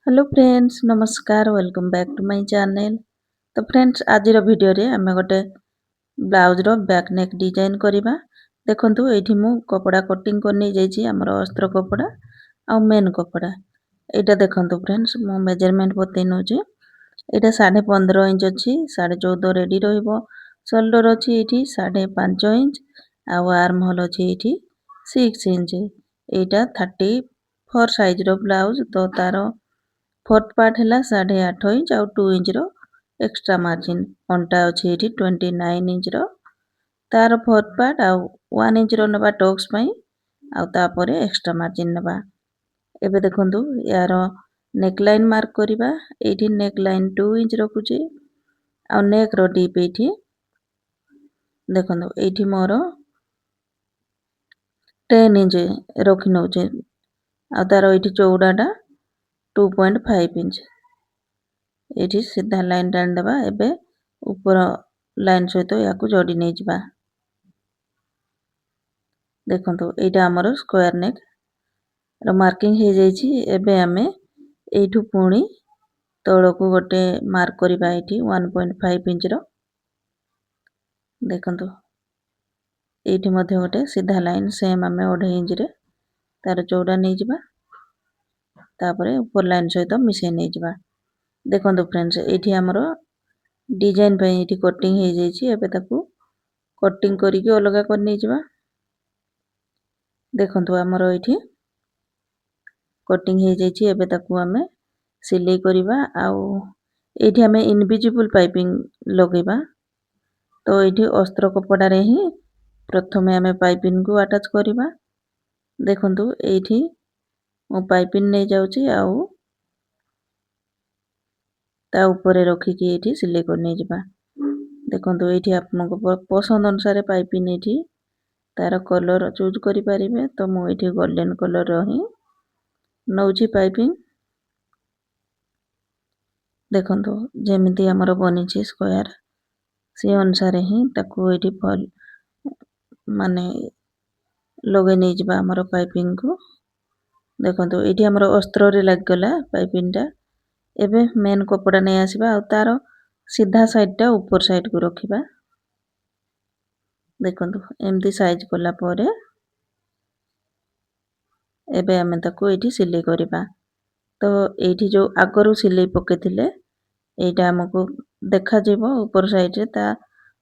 Hello friends नमस्कार welcome back to my channel. तो friends आज वीडियो रे आम गोटे ब्लाउज रो बैक नेक डिजाइन करवा। देखंतु एठी मु कपड़ा कटिंग करनी जाइछि हमर अस्त्र कपड़ा आ मेन कपड़ा। एटा देखंतु फ्रेंड्स मु मेजरमेंट बतै नउछि। एटा 15.5 इंच अछि 14.5 रेडी रहइबो। शोल्डर अछि एठी 5.5 इंच आ आर्म होल अछि एठी 6 इंच। एटा 34 साइज रो ब्लाउज तो तारो फोर्थ पार्ट है 8.5 इंच आउ 2 इंच रो एक्स्ट्रा मार्जिन। अंटा अच्छी ये 29 इंच रो तार फोर्थ पार्ट आउ 1 इंच रो नबा टॉक्स पई आउ तापरे एक्स्ट्रा मार्जिन नबा। एबे देखंतु यार नेक लाइन मार्क करिबा। एठी नेक लाइन 2 इंच रखुची आउ नेक रो डीप एठी देखंतु एठी मोर 10 इंच रखि नउचे आउ तार एठी चौड़ाटा 2.5 इंच। एठी सीधा लाइन टान दबा। एबे ऊपर लाइन सहित याकू जोड़ी नै जिबा। देखंतु एटा हमर स्क्वायर नेक रो मार्किंग हे जाईछि। एबे हमें एठू पुणी तळको गोटे मार्क करिबा एठी 1.5 इंच रो। देखंतु एठी मध्ये गोटे सीधा लाइन सेम हमें 2.5 इंच रे तार चौड़ा नै जिबा। तापरे ऊपर लाइन सहित मिसे नै जिबा। देखंतु फ्रेंड्स एठी हमरो डिजाइन पे एठी कटिंग हे जाईछि। एबे ताकू कटिंग करिके अलगा कर नै जिबा। देखंतु हमरो एठी कटिंग हे जाईछि। एबे ताकू हमें सिलाई करिबा। आउ एठी हमें इनविजिबल पाइपिंग लगेबा। तो एठी अस्त्र कपड़ा रे ही प्रथमे हमें पाइपिंग को अटैच करिबा। देखंतु एठी मो पाइपिंग नै जाउछि आउ ता ऊपर रखिकी एठी सिलाई कर नै जिबा। देखंतु एठी आपनको पसंद अनुसार पाइपिंग एठी तार कलर चूज करि परिबे। तो मु एठी गोल्डन कलर रो ही नउछि पाइपिंग। देखंतु जेमिति हमर बनिछि स्क्वायर से अनुसार ही ताकू एठी फल माने लगे नै जिबा हमर पाइपिंग को। देखंतु एठी हमर अस्त्र रे लाग गला पाइपिंग टा। एबे मेन कपड़ा नै आसीबा आउ तार सीधा साइड टा ऊपर साइड को रखिबा। देखंतु एमती साइज कोला परे एबे हमें ताकू एठी सिलाई करिबा। तो एठी जो आगरु सिलाई पकेथिले एटा हमको देखा जेबो ऊपर साइड रे ता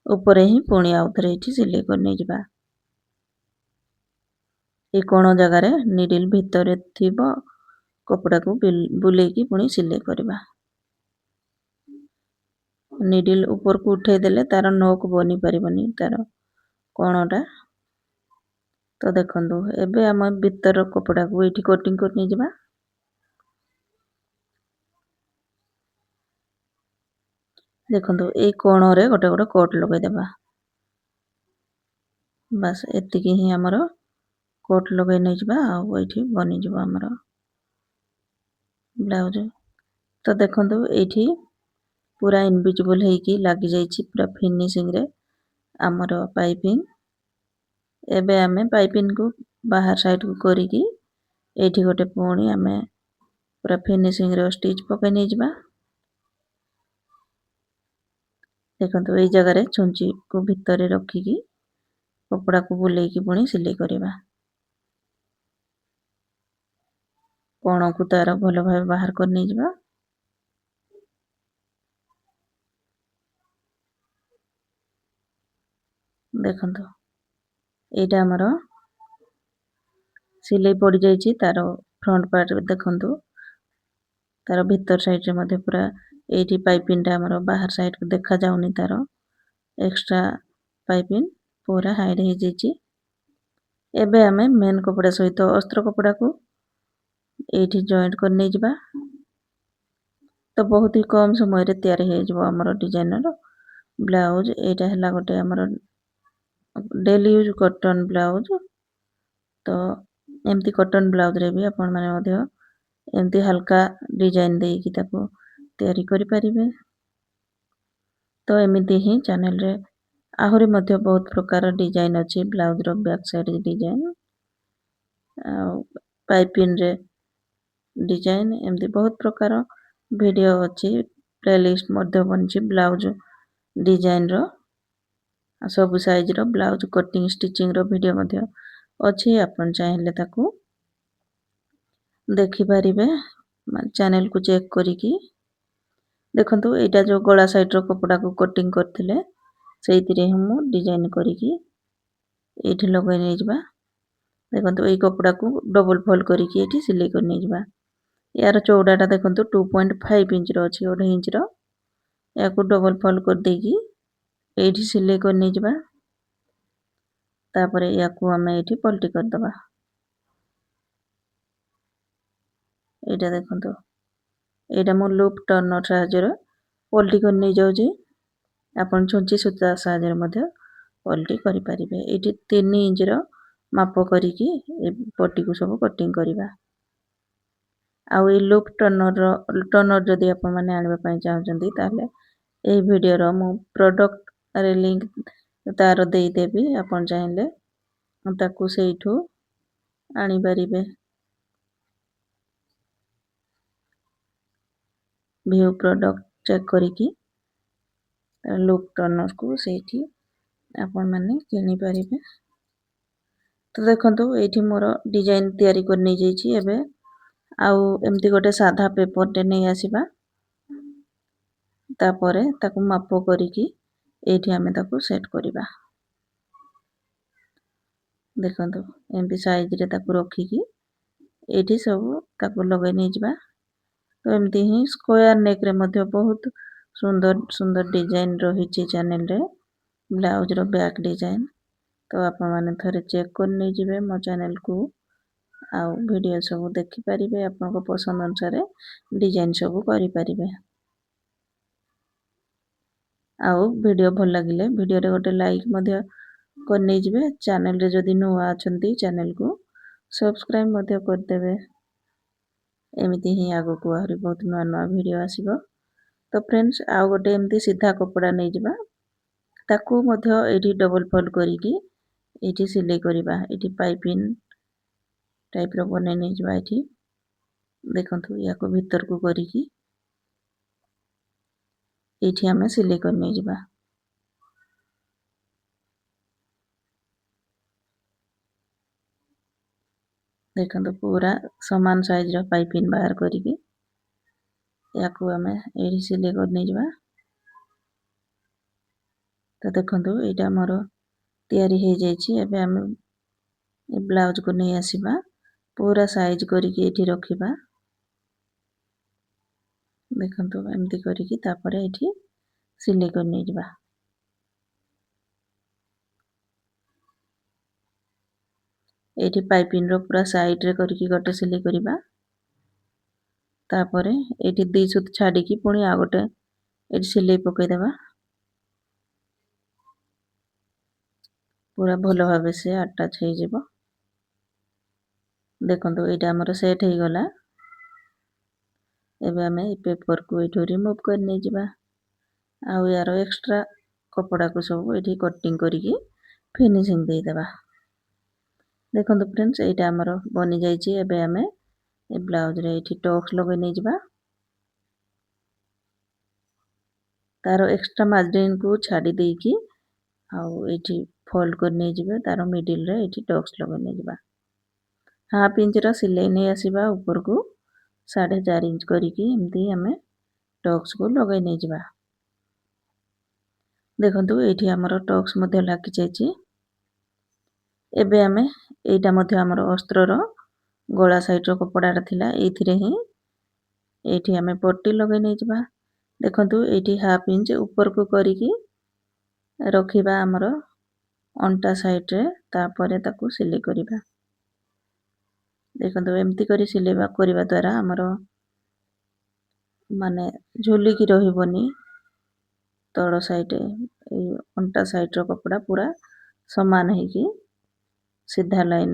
ऊपर ही पुणी आउथरे एठी सिलाई कर नै जिबा। ए कोन जगह रे नीडल भीतर थिबो कपड़ा को बुलेकी पुणी सिलाई करिबा। नीडल ऊपर को उठे देले तार नोक बनी परिबनी तार कोणटा। तो देखंतु एबे हम भीतर कपड़ा को एठी कटिंग कर नै जिबा। देखंतु ए कोण रे गोटे गोटे कोट लगे देबा। बस एतिकी ही हमर कोट लगे नै जिबा आउ एठी बनि जिबा हमर ब्लाउज। तो देखंतु एठी पूरा इनविजिबल है कि लागी जाईछि पूरा फिनिशिंग रे हमर पाइपिंग। एबे हमें पाइपिंग को बाहर साइड को करिकी एठी गोटे पुणी हमें पूरा फिनिशिंग रे स्टिच पके नै जिबा। देखंतु एई जगह रे छुंची को भीतर रखिकी कपड़ा को बुलेकी पुणी सिलाई करिबा। कोण को तार भलो भाबे बाहर कर नै जिबा। देखंतु एटा हमर सिलाई पड़ी जाईछि। तार फ्रंट पार्ट देखंतु तार भीतर साइड रे मध्ये पूरा एठी पाइपिंग टा हमर बाहर साइड को देखा जाउनी। तार एक्स्ट्रा पाइपिंग पूरा हाइड हे जाईछि। एबे हमें मेन कपड़ा सहित अस्त्र कपड़ा को एठी जॉइंट कर नै जिबा। तो बहुत ही कम समय रे तैयार हे जिवो हमर डिजाइनर ब्लाउज। एटा हला गोटे हमर डेली यूज कॉटन ब्लाउज। तो एमती कॉटन ब्लाउज रे भी आपण माने मध्ये एमती हल्का डिजाइन देकी ताको तैयारी करि परिबे। तो एमिति ही चैनल रे आहुरी मध्ये बहुत प्रकार डिजाइन अछि ब्लाउज रो बैक साइड डिजाइन। पाइपिंग रे डिजाइन एमती बहुत प्रकार वीडियो अच्छी प्लेलिस्ट मध्य बनची ब्लाउज डिजाइन रो सब साइज रो ब्लाउज कटिंग स्टिचिंग रो वीडियो मध्य अच्छी आपण चाहिले ताकू देखि परिबे चैनल को चेक करिकी देखंतु एटा जो गला साइड रो कपड़ा को कटिंग करथिले सेइतिरे हम डिजाइन करिकी एठी लगै नै जबा देखंतु एई कपड़ा को डबल फोल्ड करिकी एठी सिलाई कर नै जबा यार चौड़ाटा देखंतु 2.5 इंच रो अछि 1.5 इंच रो याको डबल फोल्ड कर देकी एठी सिलाई कर नै जबा तापरे याको हमें एठी पलटी कर दबा एटा देखंतु एटा मो लूप टर्नर साहाଯ୍य पलटी कर नै जाउची आपण छुंची सूता साहाଯ୍य मध्य पलटी करि परिबे एठी 3 इंच रो माप करिकी ए पट्टी को सब कटिंग करिबा आ ए लूप टर्नर जदि आपण माने आनिबा पई चाहउचंदी ताले ए वीडियो रो मो प्रोडक्ट रे लिंक तार देई देबी आपण चाहिले ताकू सेइठू आनि परिबे व्यू प्रोडक्ट चेक करिकी लूप टर्नर को सेठी आपण माने किनि परिबे तो देखंतु एठी मोर डिजाइन तयारी कर नै जाईची एबे आउ एमती गोटे साधा पेपर टे नै आसीबा तापरे ताकू माप करिकी एठी हमें ताकू सेट करिबा देखंतु एमती साइज रे ताकू रखिकी एठी सब ताकू लगै नै जबा तो एमती ही स्क्वायर नेक रे मध्य बहुत सुंदर सुंदर डिजाइन रहिची चैनल रे ब्लाउज रो बैक डिजाइन तो आपण माने थरे चेक कर नै जिवे मो चैनल को आ वीडियो सब देखि परिबे आपन को पसंद अनुसार डिजाइन सब करि परिबे आ वीडियो भल लागिले वीडियो रे गोटे लाइक मध्य कर नै जिवे चैनल रे जदि नुआ अछंती चैनल को सब्सक्राइब मध्य कर देबे एमिति ही आगो को आहुरी बहुत नुआ नुआ वीडियो आसीबो तो फ्रेंड्स आ गोटे एमती सीधा कपड़ा नै जिबा ताकू मध्य एठी डबल फोल्ड करिकी एठी सिलाई करिबा एठी पाइपिंग टाइप रो बनै नै जिबा एठी देखंतु याको भीतर को करिकी एठी हमें सिलाई कर नै जिबा देखंतु पूरा समान साइज रो पाइपिंग बाहर करिकी याको हमें एठी सिलाई कर नै जिबा तो देखंतु एटा हमर तयारी हे जाईची एबे हमें ए ब्लाउज को नै आसीबा पूरा साइज करिकी एठी रखिबा देखंतु एमती करिकी तापरे एठी सिलाई कर नै जिबा एठी पाइपिंग रो पूरा साइड रे करिकी गटे सिलाई करिबा तापरे एठी दी सुत छाडी की पुणी आ गटे एठी सिलाई पकै देबा पूरा भलो भाबे से अटैच हे जिवो देखंतु एटा हमर सेट हे गला एबे हमें ए पेपर को एठो रिमूव कर नै जिबा आ यार एक्स्ट्रा कपड़ा को सब एठी कटिंग करिकी फिनिशिंग दे देबा देखंतु फ्रेंड्स एटा हमर बनि जाईची एबे हमें ए ब्लाउज रे एठी टक्स लगै नै जिबा तारो एक्स्ट्रा मार्जिन को छाडी देकी आ एठी फोल्ड कर नै जिबे तारो मिडिल रे एठी टक्स लगै नै जिबा हाफ इंच रो सिलाई नै आसीबा ऊपर को 4.5 इंच करिकी एमती हमें टक्स को लगै नै जिबा देखंतु एठी हमर टक्स मध्ये लागी जाईची एबे हमें एटा मध्ये हमर अस्त्र रो गला साइड रो कपड़ा थिला एथिरे ही एठी हमें पट्टी लगै नै जिबा देखंतु एठी हाफ इंच ऊपर को करिकी रखिबा हमर अंटा साइड रे तापरे ताकू सिलाई करिबा देखंतु एमती करी सिलेबा करिबा द्वारा हमर माने झोली की रहिबोनी तळ साइड ए अंटा साइड रो कपड़ा पूरा समान है कि सीधा लाइन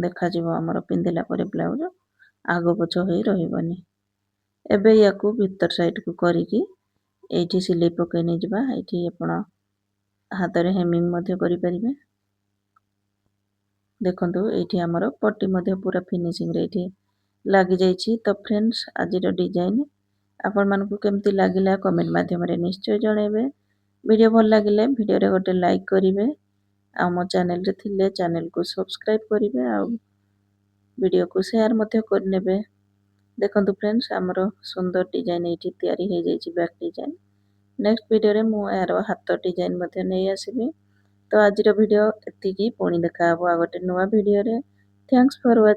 देखा जिवो हमर पिंदिला परे ब्लाउज आगो पछो होई रहिबोनी एबे याकू भीतर साइड को करिकी एठी सिलाई पकै नै जिबा एठी आपण हाथ रे हेमिंग मध्ये करि परिबे देखंतु एठी हमर पट्टी मध्ये पूरा फिनिशिंग रे एठी ଲାଗି ଯାଇଛି। ତ ଫ୍ରେଣ୍ଡସ୍ ଆଜିର ଡିଜାଇନ୍ ଆପଣମାନଙ୍କୁ କେମିତି ଲାଗିଲା କମେଣ୍ଟ ମାଧ୍ୟମରେ ନିଶ୍ଚୟ ଜଣାଇବେ। ଭିଡ଼ିଓ ଭଲ ଲାଗିଲେ ଭିଡ଼ିଓରେ ଗୋଟେ ଲାଇକ୍ କରିବେ। ଆଉ ମୋ ଚ୍ୟାନେଲରେ ଥିଲେ ଚ୍ୟାନେଲକୁ ସବସ୍କ୍ରାଇବ୍ କରିବେ ଆଉ ଭିଡ଼ିଓକୁ ସେୟାର ମଧ୍ୟ କରିନେବେ। ଦେଖନ୍ତୁ ଫ୍ରେଣ୍ଡସ୍ ଆମର ସୁନ୍ଦର ଡିଜାଇନ୍ ଏଇଠି ତିଆରି ହେଇଯାଇଛି ବ୍ୟାକ୍ ଡିଜାଇନ୍। ନେକ୍ସଟ ଭିଡ଼ିଓରେ ମୁଁ ଏହାର ହାତ ଡିଜାଇନ୍ ମଧ୍ୟ ନେଇ ଆସିବି। ତ ଆଜିର ଭିଡ଼ିଓ ଏତିକି, ପୁଣି ଦେଖା ହେବ ଆଉ ଗୋଟେ ନୂଆ ଭିଡ଼ିଓରେ। ଥ୍ୟାଙ୍କ୍ସ ଫର ୱାଚିଂ।